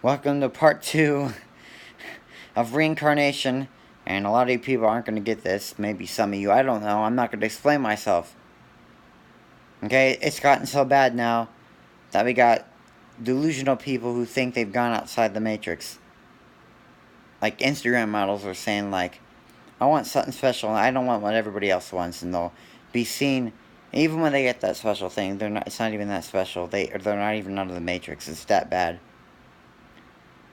Welcome to part 2 of Reincarnation. And a lot of you people aren't going to get this. Maybe some of you, I don't know. I'm not going to explain myself. Okay, it's gotten so bad now that we got delusional people who think they've gone outside the matrix. Like Instagram models are saying, like, I want something special and I don't want what everybody else wants. And they'll be seen, even when they get that special thing, it's not even that special. They're not even out of the matrix. It's that bad.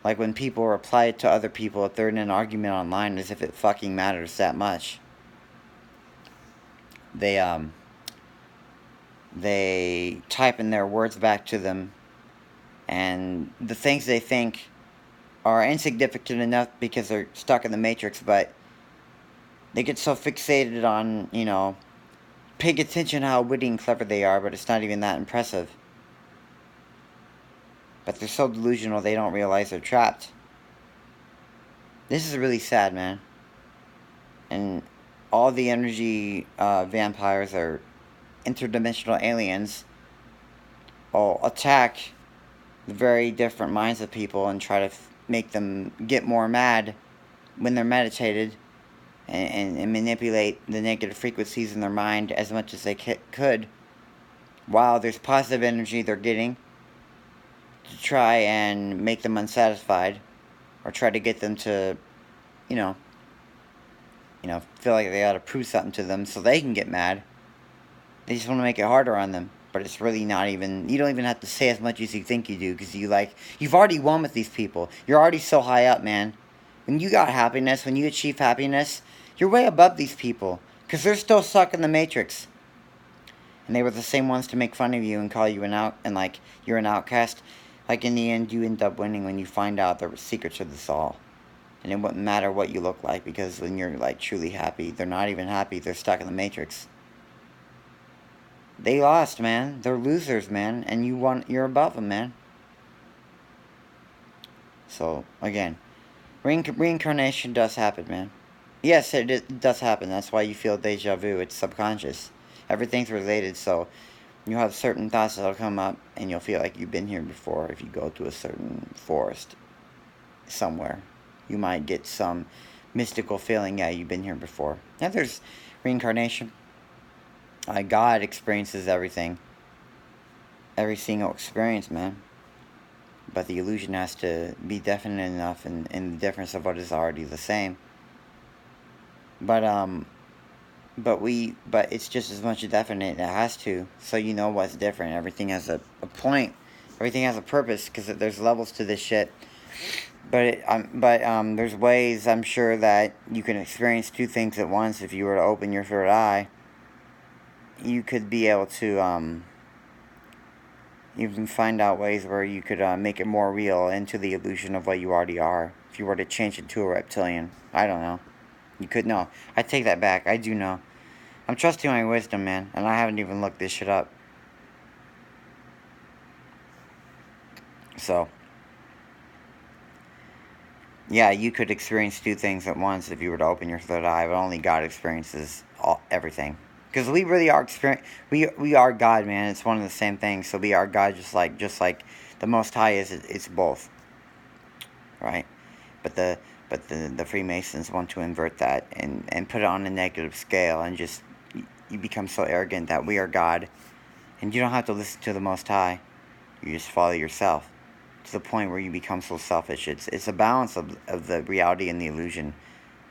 Like when people reply to other people if they're in an argument online as if it fucking matters that much. They type in their words back to them, and the things they think are insignificant enough because they're stuck in the matrix, but they get so fixated on, paying attention how witty and clever they are, but it's not even that impressive. But they're so delusional they don't realize they're trapped. This is really sad, man. And all the energy vampires are interdimensional aliens will attack the very different minds of people and try to make them get more mad when they're meditated and manipulate the negative frequencies in their mind as much as they could while there's positive energy they're getting to try and make them unsatisfied or try to get them to, feel like they ought to prove something to them so they can get mad. They just want to make it harder on them. But it's really not even, you don't even have to say as much as you think you do, because you've already won with these people. You're already so high up, man. When you got happiness, when you achieve happiness, you're way above these people, because they're still stuck in the matrix. And they were the same ones to make fun of you and call you you're an outcast. Like, in the end, you end up winning when you find out the secret to this all. And it wouldn't matter what you look like, because when you're, truly happy, they're not even happy, they're stuck in the matrix. They lost, man. They're losers, man. And you're above them, man. So, again, reincarnation does happen, man. Yes, it does happen. That's why you feel deja vu. It's subconscious. Everything's related, so you'll have certain thoughts that'll come up, and you'll feel like you've been here before if you go to a certain forest somewhere. You might get some mystical feeling, yeah, you've been here before. Yeah, there's reincarnation. God experiences everything. Every single experience, man. But the illusion has to be definite enough in the difference of what is already the same. But it's just as much definite. It has to, so you know what's different. Everything has a point. Everything has a purpose, because there's levels to this shit. But there's ways, I'm sure, that you can experience two things at once if you were to open your third eye. You could be able to you can find out ways where you could make it more real into the illusion of what you already are. If you were to change it to a reptilian, I don't know. You could know. I take that back. I do know. I'm trusting my wisdom, man, and I haven't even looked this shit up. So, yeah, you could experience two things at once if you were to open your third eye, but only God experiences everything. Because we really are we are God, man. It's one of the same things. So we are God, just like the Most High is. It's both, right? But the Freemasons want to invert that and put it on a negative scale, and just you become so arrogant that we are God, and you don't have to listen to the Most High. You just follow yourself to the point where you become so selfish. It's a balance of the reality and the illusion.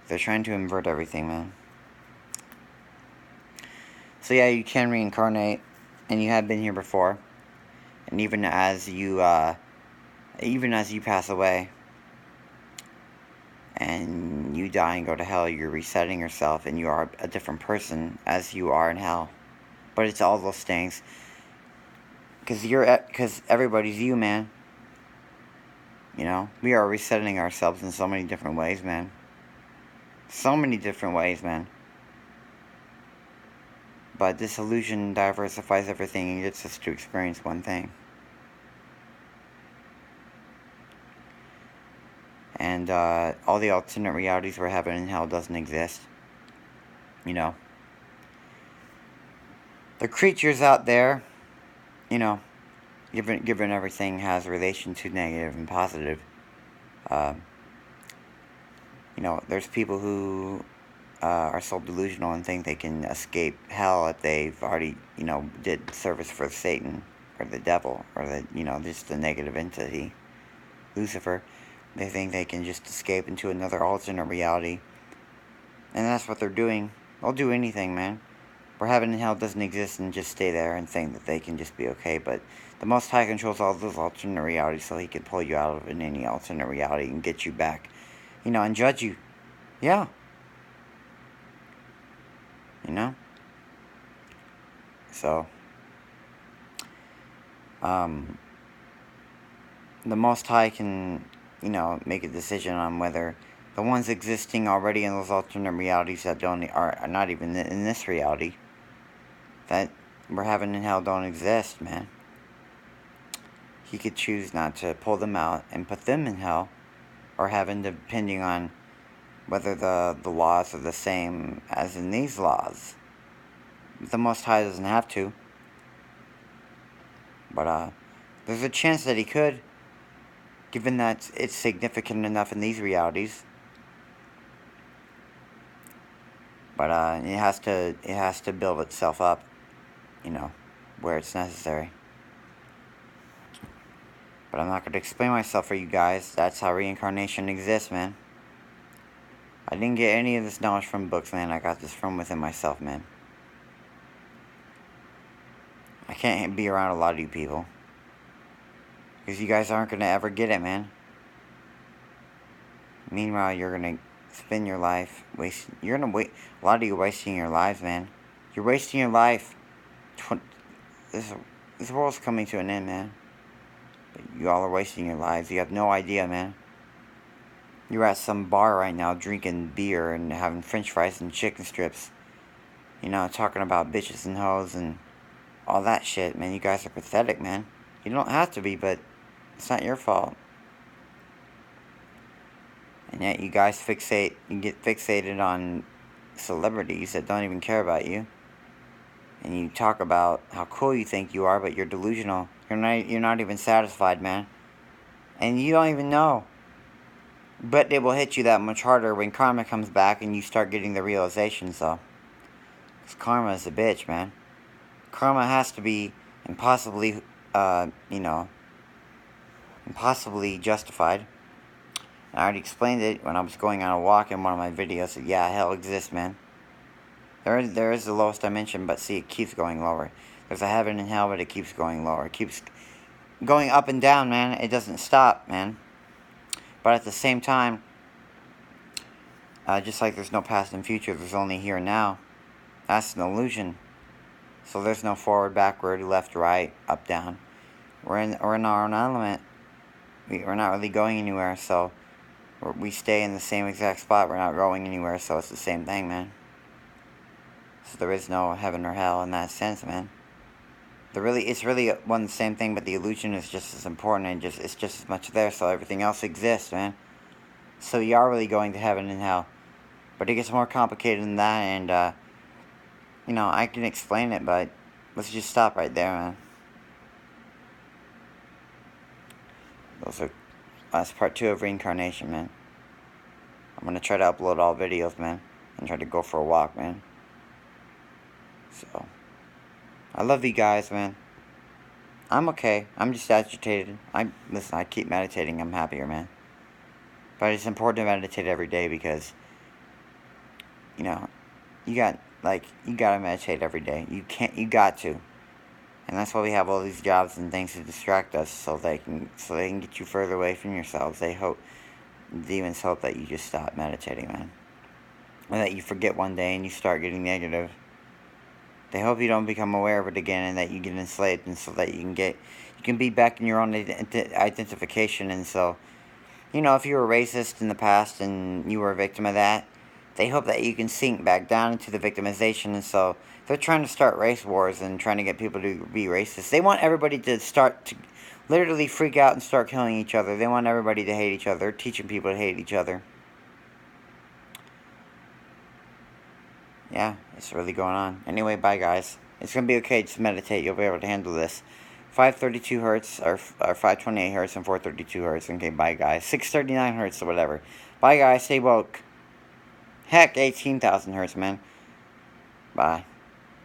They're trying to invert everything, man. So yeah, you can reincarnate, and you have been here before. And even as you pass away, and you die and go to hell, you're resetting yourself, and you are a different person as you are in hell. But it's all those things, because everybody's you, man. We are resetting ourselves in so many different ways, man. So many different ways, man. But this illusion diversifies everything and gets us to experience one thing. And all the alternate realities where heaven and hell doesn't exist. The creatures out there, given everything has a relation to negative and positive. Uh, there's people who are so delusional and think they can escape hell if they've already, did service for Satan or the devil or just the negative entity, Lucifer. They think they can just escape into another alternate reality. And that's what they're doing. They'll do anything, man. Where heaven and hell doesn't exist and just stay there and think that they can just be okay. But the Most High controls all those alternate realities, so he can pull you out of any alternate reality and get you back, and judge you. Yeah. So, the Most High can, make a decision on whether the ones existing already in those alternate realities that are not even in this reality, that where heaven and hell don't exist, man. He could choose not to pull them out and put them in hell or heaven, depending on whether the laws are the same as in these laws. The Most High doesn't have to. But there's a chance that he could, given that it's significant enough in these realities. But it has to build itself up, where it's necessary. But I'm not going to explain myself for you guys. That's how reincarnation exists, man. I didn't get any of this knowledge from books, man. I got this from within myself, man. I can't be around a lot of you people, because you guys aren't going to ever get it, man. Meanwhile, you're going to spend your life wasting. You're going to wait. A lot of you are wasting your lives, man. You're wasting your life. This world's coming to an end, man. But you all are wasting your lives. You have no idea, man. You're at some bar right now drinking beer and having french fries and chicken strips. Talking about bitches and hoes and all that shit, man. You guys are pathetic, man. You don't have to be, but it's not your fault. And yet you guys get fixated on celebrities that don't even care about you. And you talk about how cool you think you are, but you're delusional. You're not even satisfied, man. And you don't even know. But it will hit you that much harder when karma comes back and you start getting the realizations, though. Because karma is a bitch, man. Karma has to be impossibly justified. I already explained it when I was going on a walk in one of my videos. That, yeah, hell exists, man. There is the lowest dimension, but see, it keeps going lower. There's a heaven and hell, but it keeps going lower. It keeps going up and down, man. It doesn't stop, man. But at the same time, just like there's no past and future, there's only here and now. That's an illusion. So there's no forward, backward, left, right, up, down. We're in our own element. We're not really going anywhere, so we stay in the same exact spot. We're not going anywhere, so it's the same thing, man. So there is no heaven or hell in that sense, man. It's really one and the same thing, but the illusion is just as important, and it's just as much there, so everything else exists, man. So you are really going to heaven and hell. But it gets more complicated than that, and, I can explain it, but let's just stop right there, man. That's part 2 of Reincarnation, man. I'm going to try to upload all videos, man, and try to go for a walk, man. So, I love you guys, man. I'm okay. I'm just agitated. Listen, I keep meditating. I'm happier, man. But it's important to meditate every day because, you gotta meditate every day. You got to. And that's why we have all these jobs and things to distract us, so they can get you further away from yourselves. Demons hope that you just stop meditating, man. Or that you forget one day and you start getting negative. They hope you don't become aware of it again and that you get enslaved, and so that you can be back in your own identification. And so, if you were racist in the past and you were a victim of that, they hope that you can sink back down into the victimization. And so they're trying to start race wars and trying to get people to be racist. They want everybody to start to literally freak out and start killing each other. They want everybody to hate each other. They're teaching people to hate each other. Yeah, it's really going on. Anyway, bye, guys. It's going to be okay. Just meditate. You'll be able to handle this. 532 hertz, or 528 hertz and 432 hertz. Okay, bye guys. 639 hertz or whatever. Bye guys, stay woke. Heck, 18,000 hertz, man. Bye.